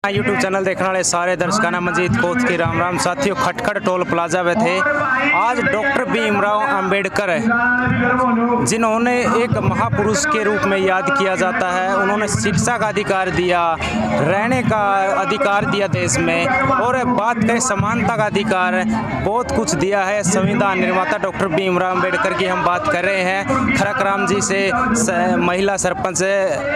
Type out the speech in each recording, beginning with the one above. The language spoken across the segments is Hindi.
यूट्यूब चैनल देखने वाले सारे दर्शकों ने मजीद कोत की राम राम। साथियों, खटखट टोल प्लाजा में थे आज डॉक्टर भीमराव अंबेडकर जिन्होंने एक महापुरुष के रूप में याद किया जाता है। उन्होंने शिक्षा का अधिकार दिया, रहने का अधिकार दिया देश में, और बात करें समानता का अधिकार, बहुत कुछ दिया है। संविधान निर्माता डॉक्टर भीमराव अंबेडकर की हम बात कर रहे हैं। खरकराम जी से महिला सरपंच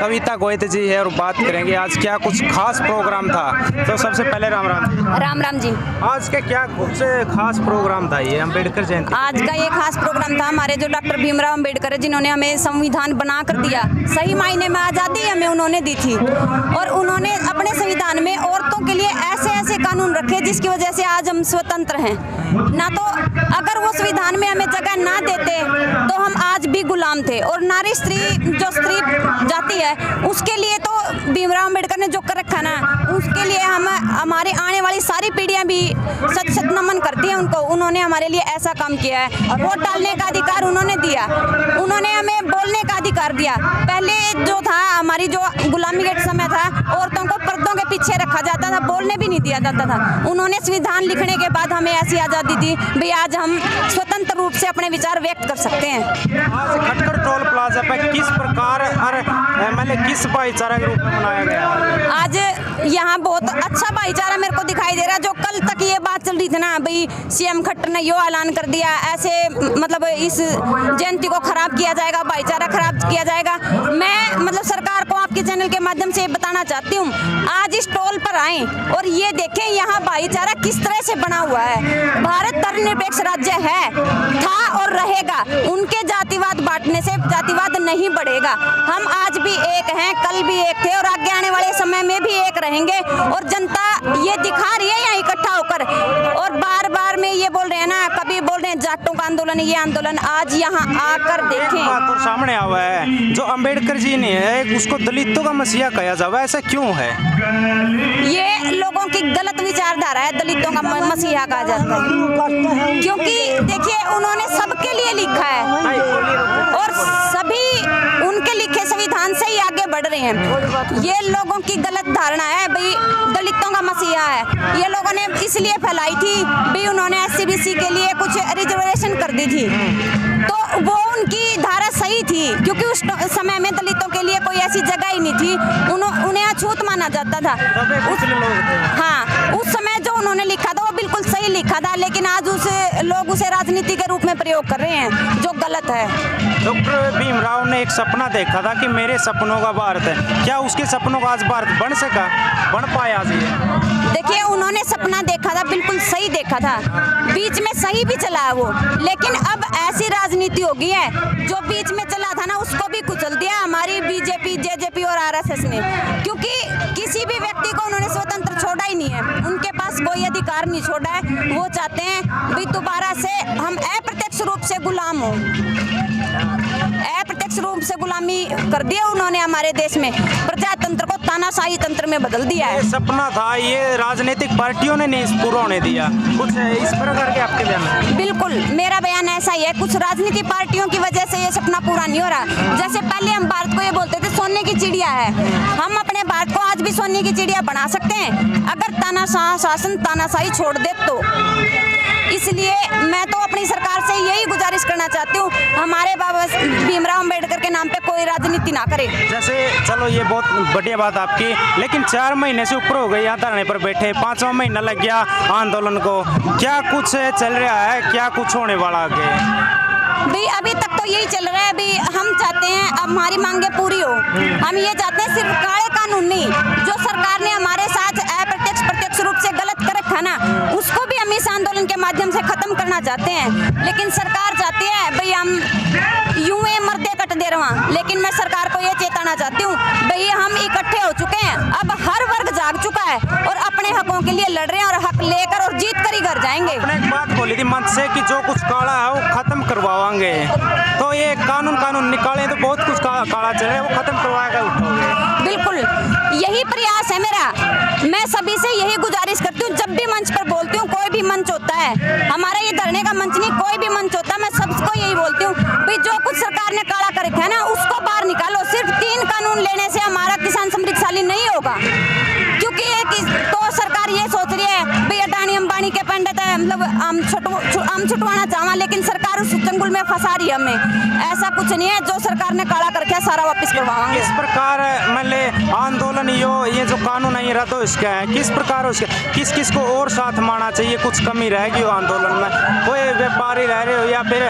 कविता गोयत जी है और बात करेंगे आज क्या कुछ खास प्रोग्राम था। तो सबसे पहले राम राम जी। राम राम जी। आज का क्या कुछ खास प्रोग्राम था ये अम्बेडकर जयंती? आज का ये खास प्रोग्राम था हमारे जो डॉक्टर भीमराव अंबेडकर है, जिन्होंने हमें संविधान बना कर दिया। सही मायने में आज़ादी हमें उन्होंने दी थी, और उन्होंने अपने संविधान में औरतों के लिए ऐसे ऐसे कानून रखे जिसकी वजह से आज हम स्वतंत्र हैं। ना तो अगर वो संविधान में हमें जगह ना देते तो हम आज भी गुलाम थे। और नारी स्त्री जो स्त्री जाति है उसके लिए तो भीमराव अंबेडकर ने जो कर रखा ना, उसके लिए हम हमारे आने वाली सारी पीढ़ियां भी सच सच नमन करती हैं उनको। उन्होंने हमारे लिए ऐसा काम किया है। वोट डालने का अधिकार उन्होंने दिया, उन्होंने हमें बोलने का अधिकार दिया। पहले जो था हमारी जो गुलामी के समय था, औरतों को पर्दों के पीछे रखा जाता था, बोलने भी नहीं दिया जाता था। उन्होंने संविधान लिखने के बाद हमें ऐसी आज़ादी दी भाई आज हम स्वतंत्र रूप से अपने विचार व्यक्त कर सकते हैं। आज खटखट टोल प्लाजा पर किस प्रकार और मतलब किस भाईचारा के रूप में मनाया गया? आज यहाँ बहुत अच्छा भाईचारा मेरे को दिखाई दे रहा है। जो कल तक ये बात चल रही थी ना भाई सीएम खट्टर ने यो ऐलान कर दिया, ऐसे मतलब इस जयंती को खराब किया जाएगा, भाईचारा खराब किया जाएगा। मैं मतलब सरकार को आपके चैनल के माध्यम से बताना चाहती हूँ, आज इस टोल पर आए और ये देखें यहाँ भाईचारा किस तरह से बना हुआ है। भारत धर्मनिरपेक्ष राज्य है, था और रहेगा। उनके जातिवाद बांटने से जातिवाद नहीं बढ़ेगा। हम आज भी एक हैं, कल भी एक थे और आगे आने वाले समय में भी एक रहेंगे। और जनता ये दिखा रही है यहाँ इकट्ठा होकर, और बार बार में ये बोल रहे हैं ना, कभी बोल रहे हैं जाटों का आंदोलन, ये आंदोलन, आज यहाँ आकर देखें। बात तो सामने आवा है, जो अंबेडकर जी ने है उसको दलितों का मसीहा कहा जावा, ऐसा क्यों है? ये लोगों की गलत विचारधारा है, दलितों का मसीहा कहा जाता है। क्योंकि देखिए उन्होंने सबके लिए लिखा है और सभी उनके लिखे संविधान से ही आगे बढ़ रहे हैं। ये लोगों की गलत धारणा है भाई दलितों का मसीहा है। ये लोगों ने इसलिए फैलाई थी भाई उन्होंने SC/BC के लिए कुछ रिजर्वेशन कर दी थी, तो वो उनकी धारा सही थी क्योंकि उस समय में दलितों के लिए कोई ऐसी जगह ही नहीं थी, उन्हें अछूत माना जाता था। हाँ, उस समय जो उन्होंने लिखा था वो बिल्कुल सही लिखा था, लेकिन आज लोग उसे राजनीति के रूप में प्रयोग कर रहे हैं, जो गलत है। डॉक्टर भीमराव ने एक सपना देखा था कि मेरे सपनों का भारत है। क्या उसके सपनों का आज भारत बन सका, बन पाया? देखिए उन्होंने सपना देखा था, बिल्कुल सही देखा था, बीच में सही भी चला है वो, लेकिन अब ऐसी राजनीति हो गई है जो बीच में चला था ना उसको भी कुचल दिया हमारी BJP, JJP और RSS ने। क्योंकि किसी भी व्यक्ति को उन्होंने स्वतंत्र छोड़ा ही नहीं है, उनके पास कोई अधिकार नहीं छोड़ा है। वो चाहते हैं भाई दोबारा से हम अप्रत्यक्ष रूप से गुलाम हो। अप्रत्यक्ष रूप से गुलामी कर दिया उन्होंने हमारे देश में, प्रजातंत्र को तानाशाही तंत्र में बदल दिया है। ये सपना था, ये राजनीतिक पार्टियों ने नहीं पूरा होने दिया। कुछ इस प्रकार के आपके बयान है? बिल्कुल, मेरा बयान ऐसा ही है, कुछ राजनीतिक पार्टियों की वजह से ये सपना पूरा नहीं हो रहा। जैसे पहले हम भारत को ये बोलते थे सोने की चिड़िया है, हम अपने भारत को आज भी सोने की चिड़िया बना सकते हैं अगर तानाशाह शासन तानाशाही छोड़ दे तो। इसलिए मैं तो अपनी सरकार से यही गुजारिश करना चाहती हूँ, हमारे बाबा भीमराव अंबेडकर के नाम पे कोई राजनीति ना करे। जैसे चलो ये बहुत बढ़िया बात आपकी, लेकिन 4 महीने से ऊपर हो गए यहाँ धरने पर बैठे, 5वां महीना लग गया आंदोलन को। क्या कुछ चल रहा है, क्या कुछ होने वाला आगे? भाई अभी तक तो यही चल रहा है। भाई हम चाहते हैं अब हमारी मांगे पूरी हो। हम ये चाहते हैं सिर्फ काले कानून नहीं, जो सरकार ने हमारे साथ अप्रत्यक्ष प्रत्यक्ष रूप से गलत कर रखा ना, उसको भी हम इस आंदोलन के माध्यम से खत्म करना चाहते हैं। लेकिन सरकार चाहती है भाई हम यूं मर्दे कट दे रहा, लेकिन मैं सरकार को ये चेताना चाहती हूँ भाई हम इकट्ठे हो चुके हैं, अब हर वर्ग जाग चुका है और अपने हकों के लिए लड़ रहे हैं और हक लेकर और जीत कर ही घर जाएंगे। आपने एक बात बोली थी मंच से कि जो कुछ काला है वो खत्म करवाएंगे, तो ये कानून निकाले तो बहुत कुछ काला चल रहा है वो खत्म करवाएगा। बिल्कुल यही प्रयास है मेरा। मैं सभी से यही गुजारिश करती हूँ, जब भी मंच पर बोलती हूँ, कोई भी मंच होता है, हमारा ये धरने का मंच नहीं, कोई भी मंच होता है, मैं सबको यही बोलती हूँ भाई जो कुछ सरकार ने काला कर रखा है ना उसको बाहर निकालो। सिर्फ 3 कानून लेने से हमारा किसान समृद्धशाली नहीं होगा, क्योंकि एक कि तो सरकार ये सोच रही है भाई अडानी अंबानी के पंडित है, मतलब हम छुटवाना चाहवा, लेकिन सरकार उस चंगुल में फंसा रही है हमें। ऐसा कुछ नहीं है, जो सरकार ने काला करके सारा वापस करवाएंगे। किस प्रकार मतलब आंदोलन ये जो कानून है ये रद्द हो इसका है, किस प्रकार उसके किस किस को और साथ मारना चाहिए? कुछ कमी रहेगी वो आंदोलन में? कोई व्यापारी रह रहे हो या फिर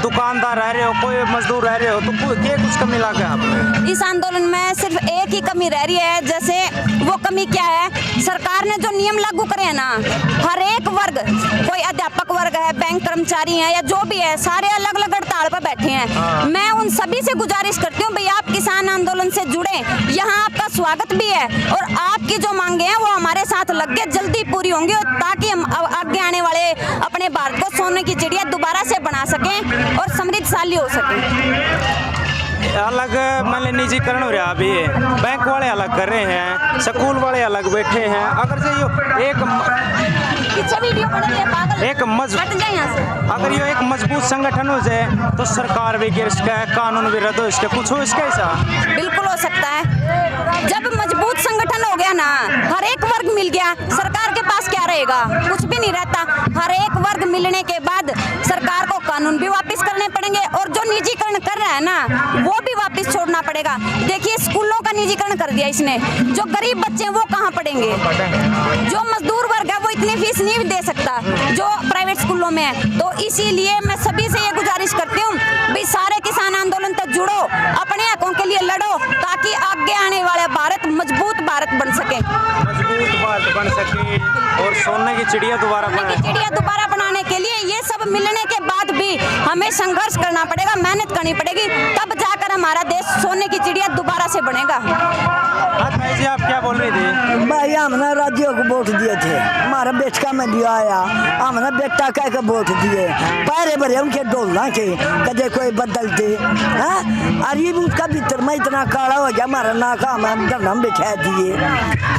दुकानदार रह रहे हो, कोई मजदूर रह रहे हो, तो क्या कुछ कमी लगा आपने? इस आंदोलन में सिर्फ एक ही कमी रह रही है। जैसे वो कमी क्या है, सरकार ने जो नियम लागू करे हैं ना, हर एक वर्ग, कोई अध्यापक वर्ग है, बैंक कर्मचारी है या जो भी है, सारे अलग अलग हड़ताल पर बैठे हैं। मैं उन सभी से गुजारिश करती हूँ भाई आप किसान आंदोलन से जुड़े, यहाँ आपका स्वागत भी है और आपकी जो मांगे हैं वो हमारे साथ लग के जल्दी पूरी होंगी, ताकि हम आगे आने वाले अपने भारत को सोने की चिड़िया दोबारा से बना सकें और समृद्धशाली हो सकें। अलग मतलब निजीकरण हो रहा है अभी, बैंक वाले अलग कर रहे हैं, स्कूल वाले अलग बैठे हैं। अगर से ये अगर ये एक मजबूत संगठन हो जाए तो सरकार भी गिर इसका कानून भी रद्द हो इसके, कुछ हो इसका ऐसा? बिल्कुल हो सकता है। जब मजबूत संगठन हो गया ना, हर एक वर्ग मिल गया, सरकार के पास क्या रहेगा? कुछ भी नहीं रहता। हर एक वर्ग मिलने के बाद सरकार को कानून भी वापस करने पड़ेंगे और जो निजीकरण कर रहा है ना वो भी वापस छोड़ना पड़ेगा। देखिए स्कूलों का निजीकरण कर दिया इसने, जो गरीब बच्चे हैं वो कहाँ पढ़ेंगे? जो मजदूर वर्ग है वो इतनी फीस नहीं दे सकता जो प्राइवेट स्कूलों में है। तो इसीलिए मैं सभी से ये गुजारिश करती हूँ भाई सारे किसान आंदोलन तक जुड़ो, अपने हकों के लिए लड़ो, ताकि आगे आने वाला भारत मजबूत भारत बन सके, मजबूत भारत बन सके और सोने की चिड़िया दोबारा बनाने के लिए ये सब मिलने के बाद भी हमें संघर्ष करना पड़ेगा, मेहनत करनी पड़ेगी, तब जाकर हमारा देश सोने की चिड़िया दोबारा से बनेगा। भाई जी आप क्या बोल रहे थे? भाई हमने राज्यों को वोट दिए थे, हमारा बेटका में भी आया, हमने बेटा कह के वोट दिए, पैरे भरे उनके डोलना के कदे कोई बदलते हैं। और ये भी उसका भीतर में इतना काला हो गया, हमारा नाकाम हम धरना बिठा दिए।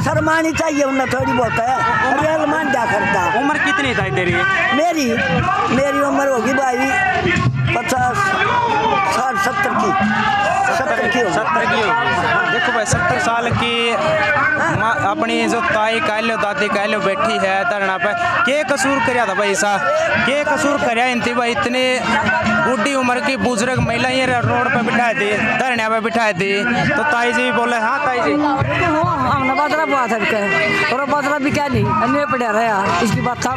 शर्मानी चाहिए उन्हें थोड़ी बहुत है, रियल मान क्या करता। उम्र कितनी था तेरी? मेरी उम्र होगी भाई 50 60 70 की देखो भाई 70 साल की अपनी जो ताई कहलो दादी कहलो बैठी है धरना पे, के कसूर करया था भाई सा? के कसूर करया इनती भाई? इतने बूढ़ी उम्र की बुजुर्ग महिला ये रोड पे बिठा दी, धरने पे बिठा दी, तो ताई जी बोले हाँ ताई जी हमने बदला बुआ था और बदला भी क्या नहीं पड़ा रहा इसकी बात था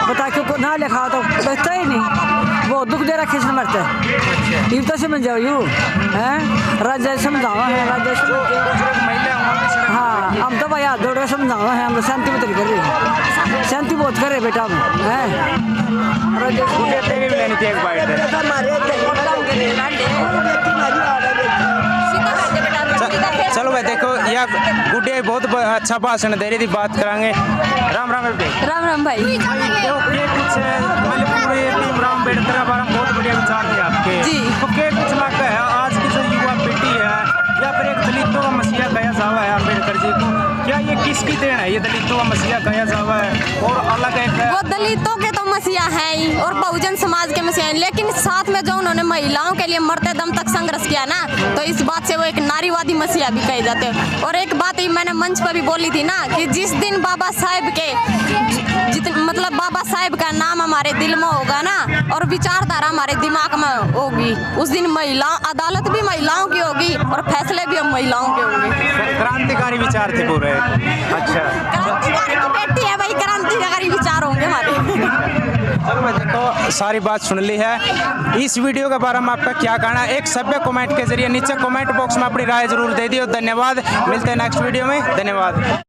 बता क्यों ना लिखा तो बचता ही नहीं, वो दुख दे रहा खिसने मरता है। ये तो समझ जाओ यू है राज्य समझावा है, राज्य हाँ हम तो भाई हाथ जोड़ के समझावा है, हम तो शांति में कर रहे, शांति बहुत करे बेटा हम तेरी भी लेनी थी एक बाइट। चलो भाई देखो यह गुड्डिया बहुत अच्छा भाषण दे रही थी, बात करांगे। राम राम राम राम भाई। कुछ भीमराव अम्बेडकर बारे में बहुत बढ़िया विचार थे आपके जी, तो क्या कुछ लगता है आज की जो युवा पीढ़ी है या फिर एक दलितों का मसीहा कहा जावा है अम्बेडकर जी को, क्या ये किसकी देन है? ये दलितों का मसीहा कहा जावा है और अलग एक वो दलितों के तो मसीहा है ही और बहुजन समाज के मसीहा है, लेकिन साथ में जो उन्होंने महिलाओं के लिए मरते दम तक संघर्ष किया ना, तो इस बात से वो एक नारीवादी मसीहा भी कहे जाते हैं। और एक बात ही मैंने मंच पर भी बोली थी ना कि जिस दिन बाबा साहेब के मतलब बाबा साहेब का नाम हमारे दिल में होगा ना और विचारधारा हमारे दिमाग में होगी, उस दिन महिला अदालत भी महिलाओं की होगी और फैसले भी हम महिलाओं के होंगे। क्रांतिकारी विचार थे पूरे। अच्छा क्रांतिकारी की बेटी है भाई, क्रांतिकारी विचार होंगे हमारे। चलो मैं देखो सारी बात सुन ली है। इस वीडियो के बारे में आपका क्या कहना है? एक सभ्य कमेंट के जरिए नीचे कमेंट बॉक्स में अपनी राय जरूर दे दियो। धन्यवाद, मिलते हैं नेक्स्ट वीडियो में। धन्यवाद।